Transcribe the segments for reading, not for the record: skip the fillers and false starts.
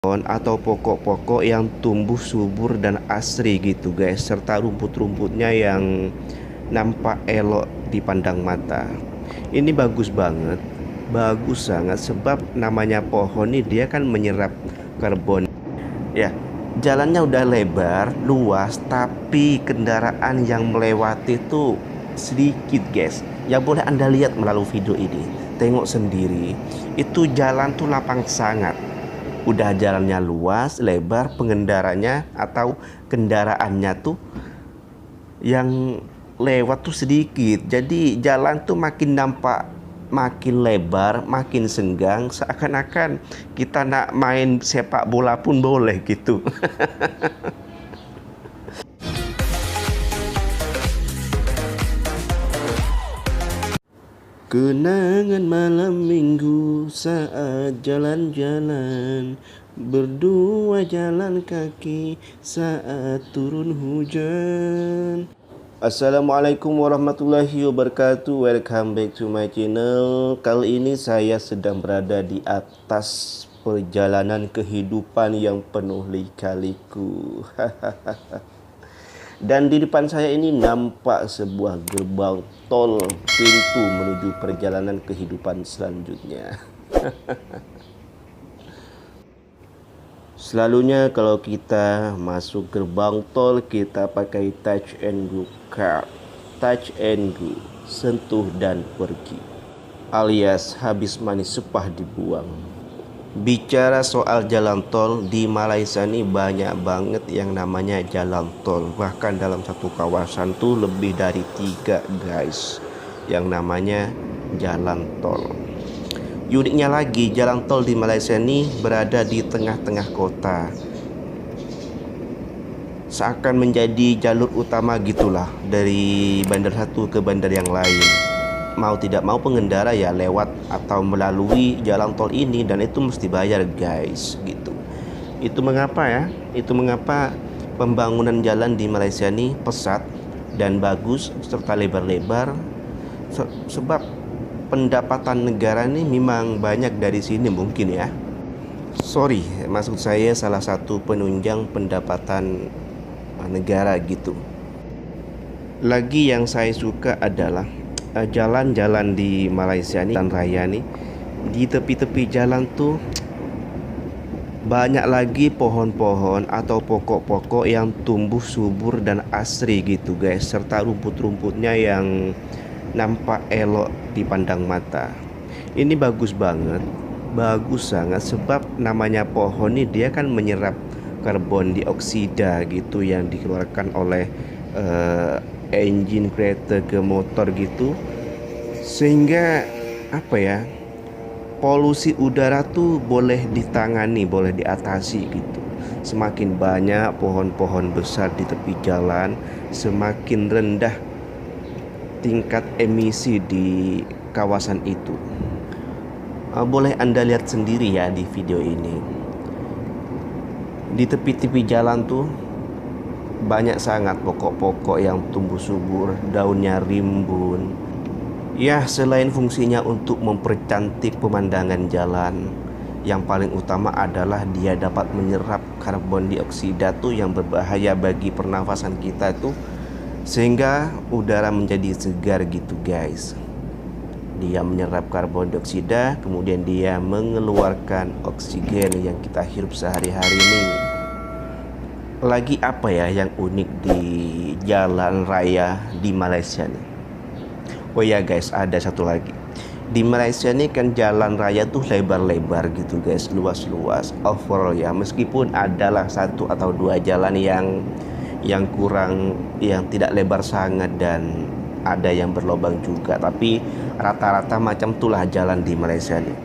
pohon atau pokok-pokok yang tumbuh subur dan asri gitu guys, serta rumput-rumputnya yang nampak elok dipandang mata. Ini bagus banget, bagus sangat, sebab namanya pohon nih dia kan menyerap karbon ya. Jalannya udah lebar, luas, tapi kendaraan yang melewati itu sedikit guys. Ya boleh Anda lihat melalui video ini, tengok sendiri, itu jalan tuh lapang sangat. Udah jalannya luas, lebar, pengendaranya atau kendaraannya tuh yang lewat tuh sedikit. Jadi jalan tuh makin nampak, makin lebar, makin senggang, seakan-akan kita nak main sepak bola pun boleh gitu. Kenangan malam minggu saat jalan-jalan, berdua jalan kaki saat turun hujan. Assalamualaikum warahmatullahi wabarakatuh. Welcome back to my channel. Kali ini saya sedang berada di atas perjalanan kehidupan yang penuh lika-liku. Dan di depan saya ini nampak sebuah gerbang tol, pintu menuju perjalanan kehidupan selanjutnya. Selalunya kalau kita masuk gerbang tol, kita pakai touch and go card. Touch and go, sentuh dan pergi, alias habis manis sepah dibuang. Bicara soal jalan tol, di Malaysia ini banyak banget yang namanya jalan tol. Bahkan dalam satu kawasan tuh lebih dari 3 guys yang namanya jalan tol. Uniknya lagi, jalan tol di Malaysia ini berada di tengah-tengah kota, seakan menjadi jalur utama gitulah, dari bandar satu ke bandar yang lain. Mau tidak mau pengendara ya lewat atau melalui jalan tol ini, dan itu mesti bayar guys gitu. Itu mengapa ya? Itu mengapa pembangunan jalan di Malaysia ini pesat dan bagus serta lebar-lebar, sebab pendapatan negara ini memang banyak dari sini mungkin ya. Sorry, maksud saya salah satu penunjang pendapatan negara gitu. Lagi yang saya suka adalah jalan-jalan di Malaysia nih, jalan raya nih, di tepi-tepi jalan tuh banyak lagi pohon-pohon atau pokok-pokok yang tumbuh subur dan asri gitu guys, serta rumput-rumputnya yang nampak elok dipandang mata. Ini bagus banget, bagus sangat, sebab namanya pohon nih dia kan menyerap karbon dioksida gitu yang dikeluarkan oleh engine kereta ke motor gitu, sehingga apa ya, polusi udara tuh boleh ditangani, boleh diatasi gitu. Semakin banyak pohon-pohon besar di tepi jalan, semakin rendah tingkat emisi di kawasan itu. Boleh Anda lihat sendiri ya di video ini. Di tepi-tepi jalan tuh banyak sangat pokok-pokok yang tumbuh subur, daunnya rimbun. Ya, selain fungsinya untuk mempercantik pemandangan jalan, yang paling utama adalah dia dapat menyerap karbon dioksida tuh yang berbahaya bagi pernafasan kita tuh, sehingga udara menjadi segar gitu guys. Dia menyerap karbon dioksida, kemudian dia mengeluarkan oksigen yang kita hirup sehari-hari ini. Lagi apa ya yang unik di jalan raya di Malaysia nih? Oh ya guys, ada satu lagi. Di Malaysia nih kan jalan raya tuh lebar-lebar gitu guys, luas-luas overall ya. Meskipun adalah 1 atau 2 jalan yang kurang, yang tidak lebar sangat, dan ada yang berlobang juga, tapi rata-rata macam itulah jalan di Malaysia nih.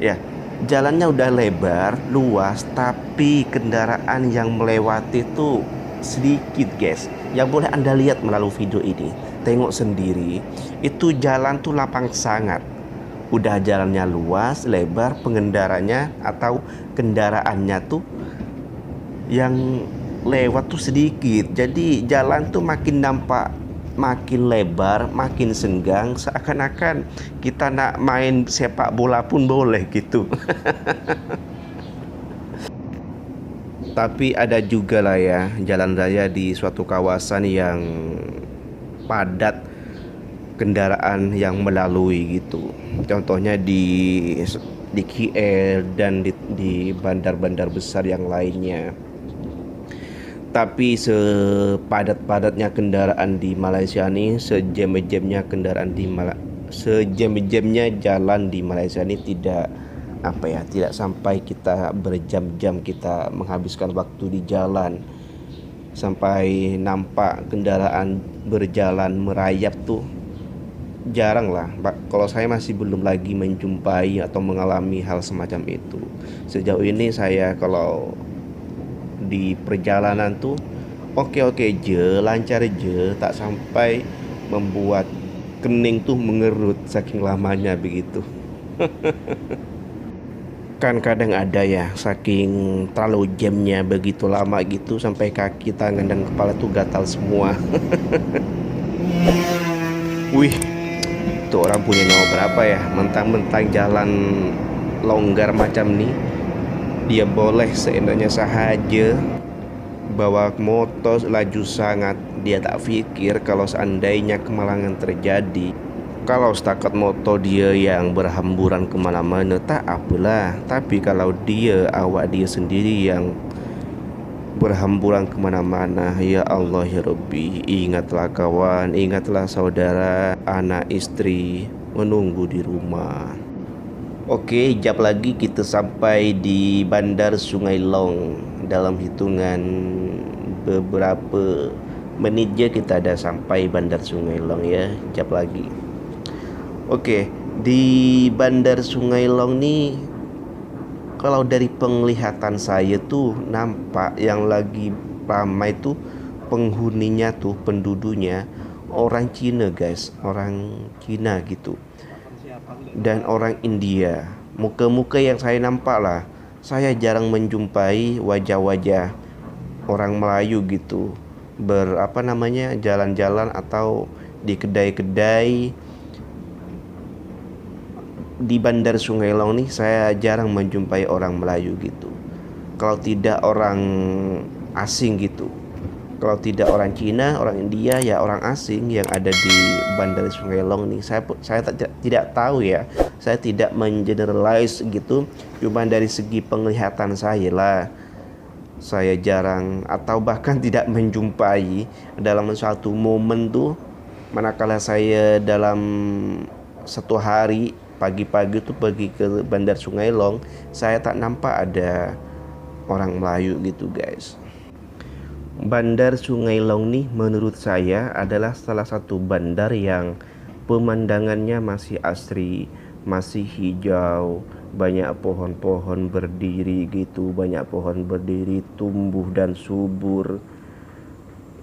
Ya, jalannya udah lebar, luas, tapi kendaraan yang melewati itu sedikit guys. Yang boleh Anda lihat melalui video ini, tengok sendiri, itu jalan tuh lapang sangat. Udah jalannya luas, lebar, pengendaranya atau kendaraannya tuh yang lewat tuh sedikit. Jadi jalan tuh makin nampak, makin lebar, makin senggang, seakan-akan kita nak main sepak bola pun boleh gitu. Tapi ada juga lah ya jalan raya di suatu kawasan yang padat kendaraan yang melalui gitu. Contohnya di KL dan di bandar-bandar besar yang lainnya. Tapi sepadat-padatnya kendaraan di Malaysia nih, sejam-jamnya jalan di Malaysia ini tidak apa ya, tidak sampai kita berjam-jam kita menghabiskan waktu di jalan sampai nampak kendaraan berjalan merayap tuh jarang lah. Kalau saya masih belum lagi menjumpai atau mengalami hal semacam itu. Sejauh ini saya kalau di perjalanan tuh oke-oke je, lancar je, tak sampai membuat kening tuh mengerut saking lamanya begitu. Kan kadang ada ya, saking terlalu jamnya begitu lama gitu sampai kaki, tangan dan kepala tuh gatal semua. Wih, tuh orang punya nyawa berapa ya? Mentang-mentang jalan longgar macam nih, dia boleh seenaknya sahaja bawa motor laju sangat. Dia tak pikir kalau seandainya kemalangan terjadi, kalau setakat motor dia yang berhamburan kemana-mana tak apalah. Tapi kalau awak dia sendiri yang berhamburan kemana-mana, ya Allah ya Rabbi, ingatlah kawan, ingatlah saudara, anak istri menunggu di rumah. Oke, jap lagi kita sampai di Bandar Sungai Long. Dalam hitungan beberapa menit je kita ada sampai Bandar Sungai Long ya. Jap lagi. Oke, di Bandar Sungai Long nih, kalau dari penglihatan saya tuh nampak yang lagi ramai tuh penghuninya tuh, penduduknya orang Cina guys, orang Cina gitu, dan orang India. Muka-muka yang saya nampak lah, saya jarang menjumpai wajah-wajah orang Melayu gitu jalan-jalan atau di kedai-kedai. Di Bandar Sungai Long nih saya jarang menjumpai orang Melayu gitu. Kalau tidak orang asing gitu. Kalau tidak orang Cina, orang India, ya orang asing yang ada di Bandar Sungai Long nih. Saya tidak tahu ya. Saya tidak mengeneralize gitu. Cuma dari segi penglihatan saya lah, saya jarang atau bahkan tidak menjumpai dalam suatu momen tuh. Manakala saya dalam satu hari pagi-pagi tuh pergi ke Bandar Sungai Long, saya tak nampak ada orang Melayu gitu guys. Bandar Sungai Long nih menurut saya adalah salah satu bandar yang pemandangannya masih asri, masih hijau, banyak pohon-pohon berdiri gitu, banyak pohon berdiri tumbuh dan subur.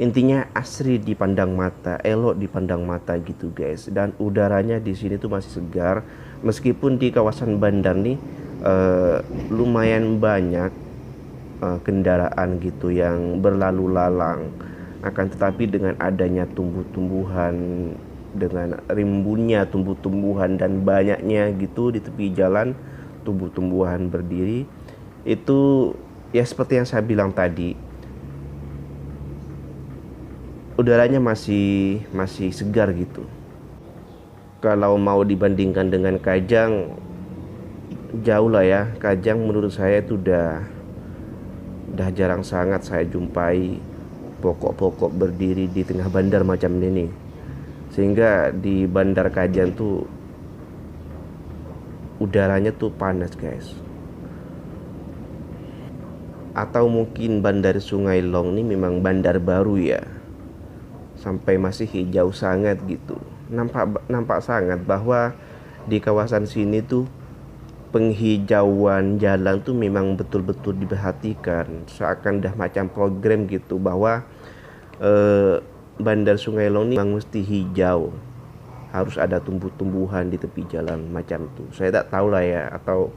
Intinya asri dipandang mata, elok dipandang mata gitu guys. Dan udaranya di sini tuh masih segar, meskipun di kawasan bandar nih lumayan banyak kendaraan gitu yang berlalu lalang. Akan tetapi dengan adanya tumbuh-tumbuhan, dengan rimbunnya tumbuh-tumbuhan dan banyaknya gitu di tepi jalan tumbuh-tumbuhan berdiri, itu ya seperti yang saya bilang tadi, udaranya masih segar gitu. Kalau mau dibandingkan dengan Kajang, jauh lah ya. Kajang menurut saya itu udah jarang sangat saya jumpai pokok-pokok berdiri di tengah bandar macam ini. Sehingga di Bandar Kajang tuh udaranya tuh panas guys. Atau mungkin Bandar Sungai Long ini memang bandar baru ya, sampai masih hijau sangat gitu. Nampak sangat bahwa di kawasan sini tuh penghijauan jalan tuh memang betul-betul diperhatikan, seakan dah macam program gitu bahwa Bandar Sungai Long ini memang mesti hijau, harus ada tumbuh-tumbuhan di tepi jalan macam tuh. Saya tak tahu lah ya, atau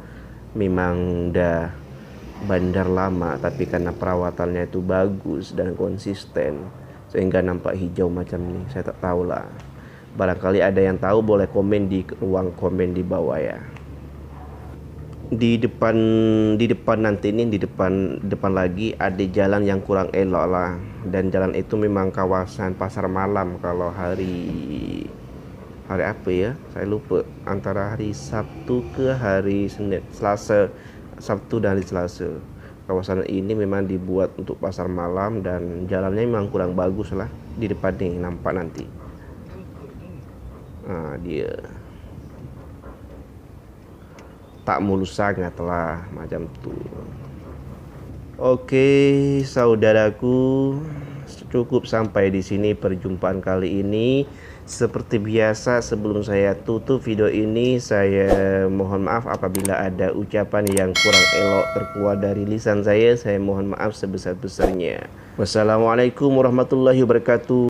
memang dah bandar lama tapi karena perawatannya itu bagus dan konsisten sehingga nampak hijau macam ini. Saya tak tahu lah. Barangkali ada yang tahu boleh komen di ruang komen di bawah ya. di depan nanti ini, di depan lagi ada jalan yang kurang elok lah, dan jalan itu memang kawasan pasar malam kalau hari apa ya, saya lupa, antara hari Sabtu ke hari Senin, Selasa, Sabtu dan hari Selasa. Kawasan ini memang dibuat untuk pasar malam dan jalannya memang kurang bagus lah. Di depan nih nampak nanti. Nah, dia tak mulus sangat lah macam tu. Oke, saudaraku, cukup sampai di sini perjumpaan kali ini. Seperti biasa, sebelum saya tutup video ini, saya mohon maaf apabila ada ucapan yang kurang elok terkeluar dari lisan saya. Saya mohon maaf sebesar-besarnya. Wassalamualaikum warahmatullahi wabarakatuh.